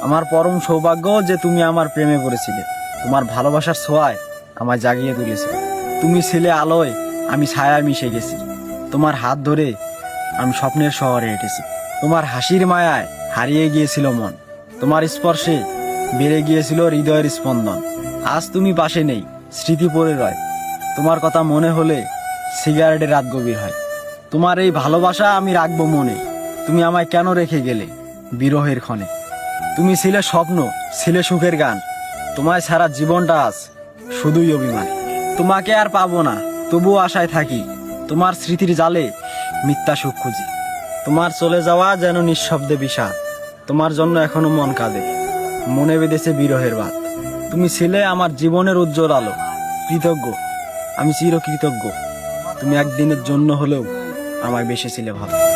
আমার পরম সৌভাগ্য যে তুমি আমার প্রেমে পড়েছিলে। তোমার ভালোবাসার ছোঁয়ায় আমায় জাগিয়ে তুলেছে। তুমি ছিলে আলোয়, আমি ছায়ায় মিশে গেছি। তোমার হাত ধরে আমি স্বপ্নের শহরে হেঁটেছি। তোমার হাসির মায়ায় হারিয়ে গিয়েছিল মন। তোমার স্পর্শে বেড়ে গিয়েছিল হৃদয়ের স্পন্দন। আজ তুমি পাশে নেই, স্মৃতি পড়ে রয়। তোমার কথা মনে হলে সিগারেটে রাত গভীর হয়। তোমার এই ভালোবাসা আমি রাখবো মনে। তুমি আমায় কেন রেখে গেলে বিরহের ক্ষণে? তুমি ছিলে স্বপ্ন, ছিলে সুখের গান। তোমায় ছাড়া জীবনটা আজ শুধুই অভিমান। তোমাকে আর পাবো না, তবুও আশায় থাকি। তোমার স্মৃতির জালে মিথ্যা সুখ খুঁজি। তোমার চলে যাওয়া যেন নিঃশব্দে বিষাদ। তোমার জন্য এখনো মন কাঁদে, মনে বেঁধেছে বিরহের বাত। তুমি ছিলে আমার জীবনের উজ্জ্বল আলো। কৃতজ্ঞ, আমি চিরকৃতজ্ঞ। তুমি একদিনের জন্য হলেও আমায় বেসেছিলে ভালো।